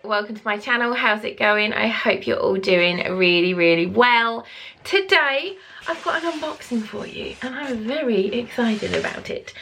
welcome to my channel. How's it going? I hope you're all doing really well. Today I've got an unboxing for you and I'm very excited about it.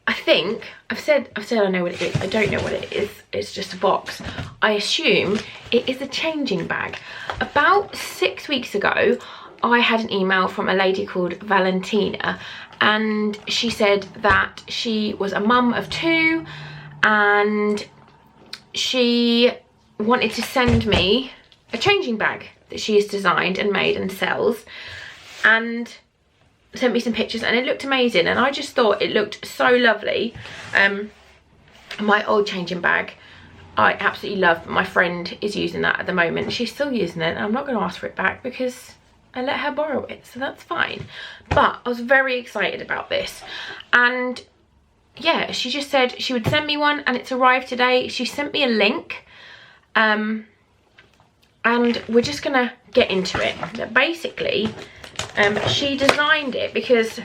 I think I've said I know what it is. I don't know what it is. It's just a box. I assume it is a changing bag. About 6 weeks ago I had an email from a lady called Valentina, and she said that she was a mum of 2 and she wanted to send me a changing bag that she has designed and made and sells, and sent me some pictures, and it looked amazing, and I just thought it looked so lovely. My old changing bag I absolutely love, but my friend is using that at the moment. She's still using it and I'm not going to ask for it back because I let her borrow it, so that's fine. But I was very excited about this, and yeah, she just said she would send me one, and it's arrived today. She sent me a link, and we're just gonna get into it. But basically, she designed it because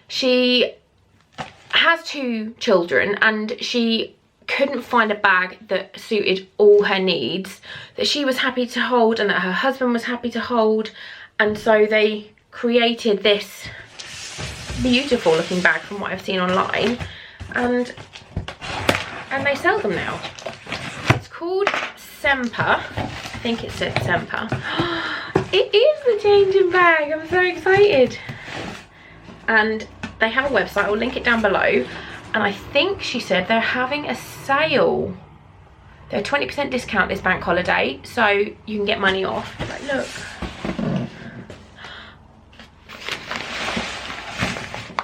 she has 2 children and she couldn't find a bag that suited all her needs, that she was happy to hold and that her husband was happy to hold, and so they created this beautiful looking bag from what I've seen online, and they sell them now. It's called Sempre. I think it said Sempre. It is the changing bag. I'm so excited. And they have a website. I'll link it down below. And I think she said they're having a sale. They're 20% discount this bank holiday, so you can get money off. Like, look.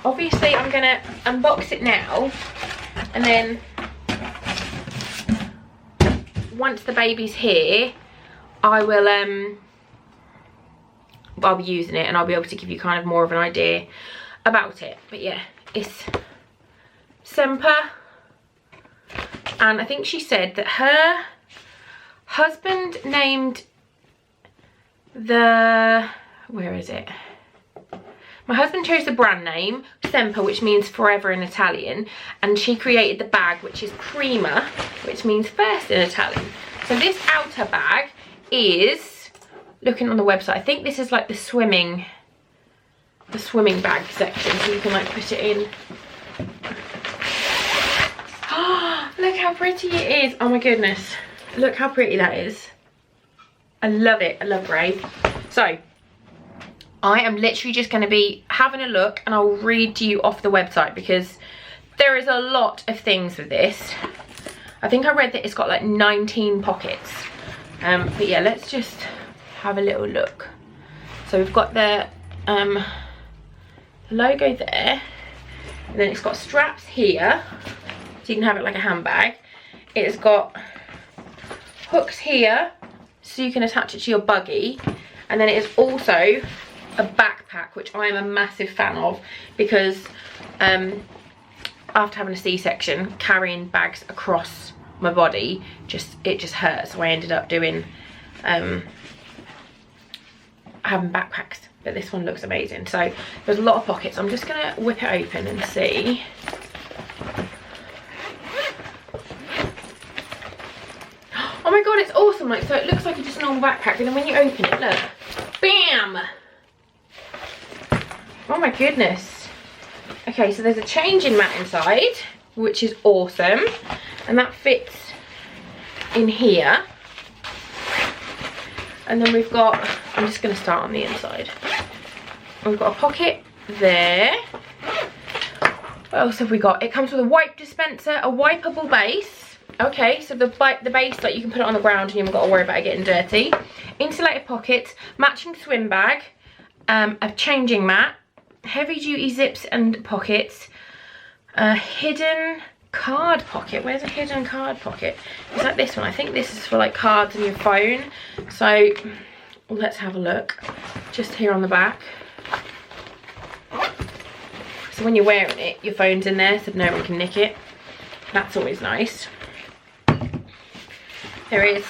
Obviously I'm gonna unbox it now, and then once the baby's here I will I'll be using it and I'll be able to give you kind of more of an idea about it. But yeah, it's Sempre, and I think she said that her husband named the, where is it? My husband chose the brand name, Sempre, which means forever in Italian, and she created the bag, which is Prima, which means first in Italian. So this outer bag is, looking on the website, I think this is like the swimming bag section, so you can like put it in. Oh, look how pretty it is. Oh my goodness. Look how pretty that is. I love it. I love grey. So I am literally just going to be having a look, and I'll read to you off the website because there is a lot of things with this. I think I read that it's got like 19 pockets. But yeah, let's just have a little look. So we've got the logo there, and then it's got straps here, so you can have it like a handbag. It's got hooks here, so you can attach it to your buggy, and then it is also a backpack, which I am a massive fan of because after having a C-section, carrying bags across my body it just hurts, so I ended up doing having backpacks, but this one looks amazing. So there's a lot of pockets. I'm just gonna whip it open and see. Oh my god, it's awesome. Like, so it looks like just a normal backpack, and then when you open it, look, bam. Oh my goodness. Okay, so there's a changing mat inside, which is awesome, and that fits in here. And then we've got, I'm just going to start on the inside. We've got a pocket there. What else have we got? It comes with a wipe dispenser, a wipeable base. Okay, so the base, like, you can put it on the ground and you haven't got to worry about it getting dirty. Insulated pockets, matching swim bag, a changing mat, heavy duty zips and pockets, a hidden card pocket. Where's a hidden card pocket? It's like this one. I think this is for like cards and your phone. So let's have a look. Just here on the back. So when you're wearing it, your phone's in there so no one can nick it. That's always nice. There is,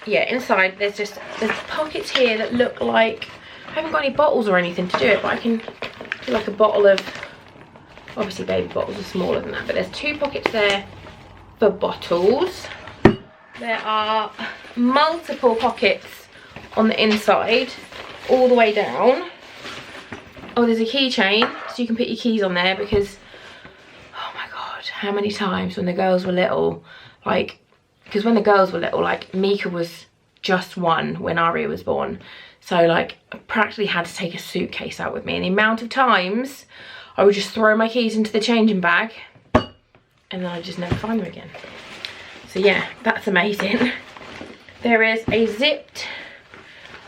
yeah, inside there's pockets here that look like, I haven't got any bottles or anything to do it, but I can do like a bottle of, obviously baby bottles are smaller than that, but there's 2 pockets there for bottles. There are multiple pockets on the inside, all the way down. Oh, there's a keychain, so you can put your keys on there because, oh my God, how many times when the girls were little, like, because when the girls were little, like, Mika was just 1 when Aria was born. So, like, I practically had to take a suitcase out with me. And the amount of times I would just throw my keys into the changing bag and then I'd just never find them again. So, yeah, that's amazing. There is a zipped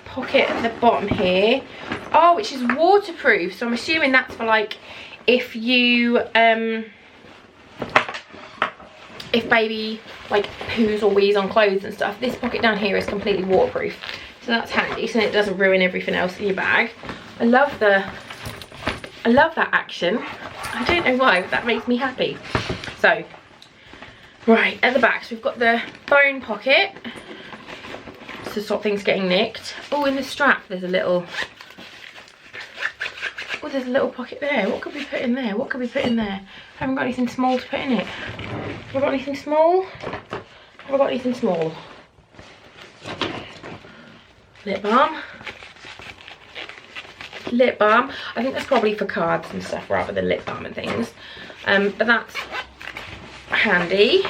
pocket at the bottom here. Oh, which is waterproof. So, I'm assuming that's for, like, if you, if baby, like, poos or wheeze on clothes and stuff. This pocket down here is completely waterproof. So that's handy, so it doesn't ruin everything else in your bag. I love that action. I don't know why, but that makes me happy. So, right, at the back, so we've got the phone pocket to stop things getting nicked. Oh, in the strap, there's a little, oh, there's a little pocket there. What could we put in there? What could we put in there? I haven't got anything small to put in it. Have I got anything small? Have I got anything small? Lip balm. Lip balm. I think that's probably for cards and stuff rather than lip balm and things. But that's handy.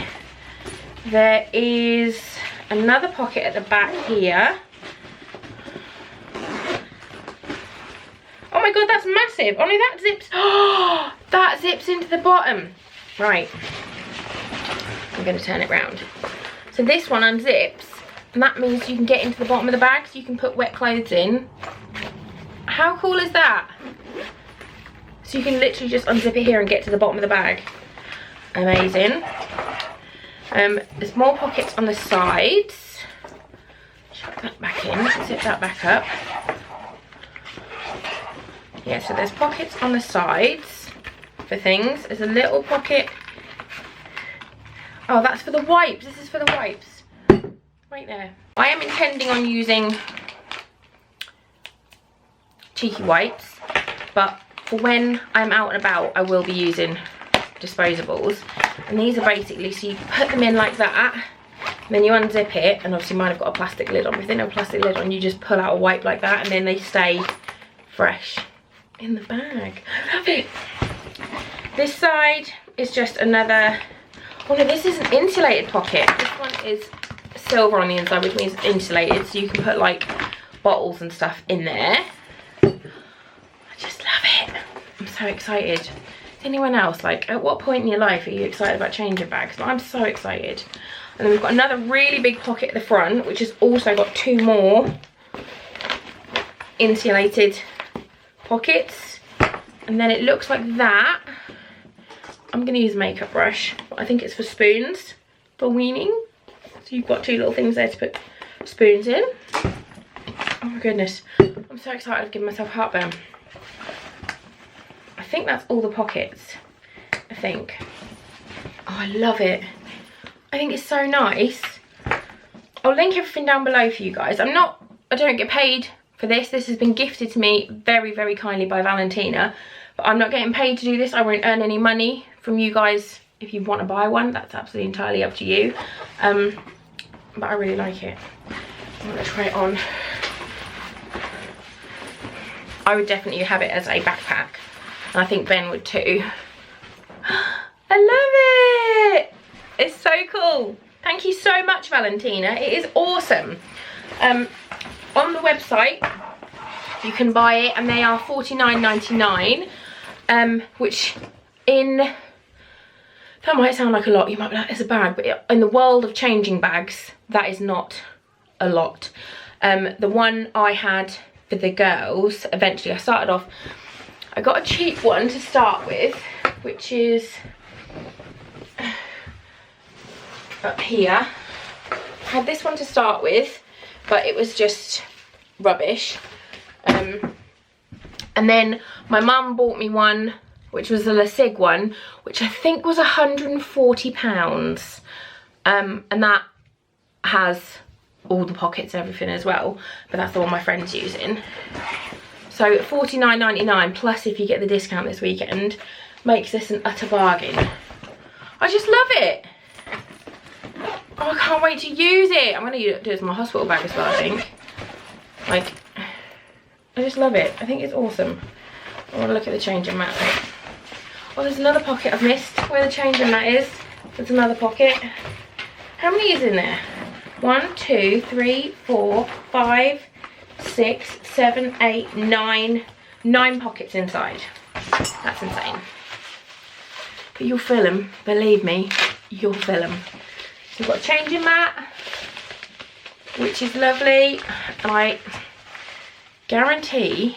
There is another pocket at the back here. Oh my God, that's massive. Oh no, that zips. Oh, that zips into the bottom. Right. I'm going to turn it round. So this one unzips. And that means you can get into the bottom of the bag, so you can put wet clothes in. How cool is that? So you can literally just unzip it here and get to the bottom of the bag. Amazing. There's more pockets on the sides. Chuck that back in, zip that back up. Yeah, so there's pockets on the sides for things. There's a little pocket. Oh, that's for the wipes. This is for the wipes. Right there. I am intending on using cheeky wipes, but for when I'm out and about, I will be using disposables. And these are basically, so you put them in like that, and then you unzip it, and obviously mine have got a plastic lid on. If they don't have a plastic lid on, you just pull out a wipe like that, and then they stay fresh in the bag. I love it. This side is just another, oh no, this is an insulated pocket. This one is silver on the inside, which means insulated, so you can put like bottles and stuff in there. I just love it. I'm so excited. Anyone else, like, at what point in your life are you excited about changing bags? I'm so excited. And then we've got another really big pocket at the front, which has also got 2 more insulated pockets. And then it looks like that. I'm going to use a makeup brush. I think it's for spoons, for weaning. So you've got 2 little things there to put spoons in. Oh my goodness. I'm so excited. I've given myself heartburn. I think that's all the pockets. I think. Oh, I love it. I think it's so nice. I'll link everything down below for you guys. I don't get paid for this. This has been gifted to me very, very kindly by Valentina. But I'm not getting paid to do this. I won't earn any money from you guys. If you want to buy one, that's absolutely entirely up to you. But I really like it. I'm going to try it on. I would definitely have it as a backpack. And I think Ben would too. I love it! It's so cool. Thank you so much, Valentina. It is awesome. On the website, you can buy it and they are $49.99. Which that might sound like a lot. You might be like, it's a bag. But in the world of changing bags, that is not a lot. The one I had for the girls, eventually I started off, I got a cheap one to start with, which is up here. I had this one to start with, but it was just rubbish. And then my mum bought me one, which was a Lasig one, which I think was £140. And that has all the pockets and everything as well, but that's the one my friend's using. So $49.99 plus if you get the discount this weekend makes this an utter bargain. I just love it. Oh, I can't wait to use it. I'm gonna do it as my hospital bag as well, I think. Like, I just love it. I think it's awesome. I wanna look at the changing mat. Oh, there's another pocket I've missed where the changing mat is. There's another pocket. How many is in there? 1, 2, 3, 4, 5, 6, 7, 8, 9. 9 pockets inside. That's insane. But you'll fill them, believe me, you'll fill them. So we've got a changing mat, which is lovely. And I guarantee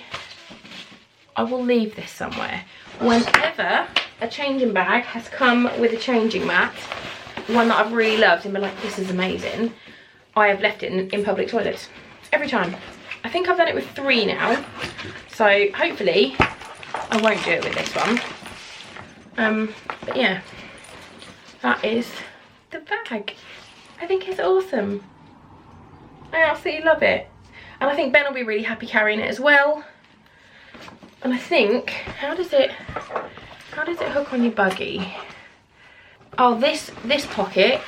I will leave this somewhere. Whenever a changing bag has come with a changing mat, one that I've really loved and been like, this is amazing, I have left it in public toilets. Every time. I think I've done it with 3 now. So hopefully I won't do it with this one. But yeah, that is the bag. I think it's awesome. I absolutely love it. And I think Ben will be really happy carrying it as well. And I think, how does it hook on your buggy? Oh, this pocket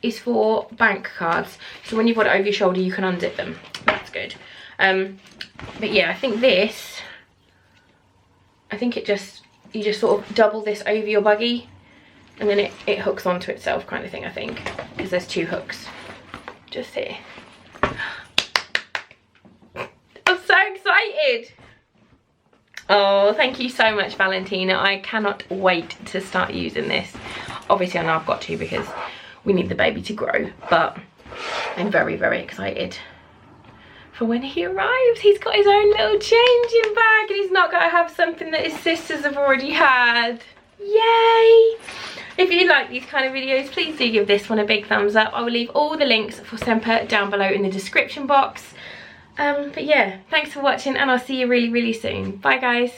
is for bank cards. So when you've got it over your shoulder, you can unzip them. That's good. But yeah, I think you just sort of double this over your buggy and then it hooks onto itself kind of thing, I think. Because there's 2 hooks just here. I'm so excited. Oh, thank you so much, Valentina. I cannot wait to start using this. Obviously, I know I've got to because we need the baby to grow, but I'm very, very excited for when he arrives. He's got his own little changing bag and he's not going to have something that his sisters have already had. Yay! If you like these kind of videos, please do give this one a big thumbs up. I will leave all the links for Sempre down below in the description box. But yeah, thanks for watching and I'll see you really, really soon. Bye, guys.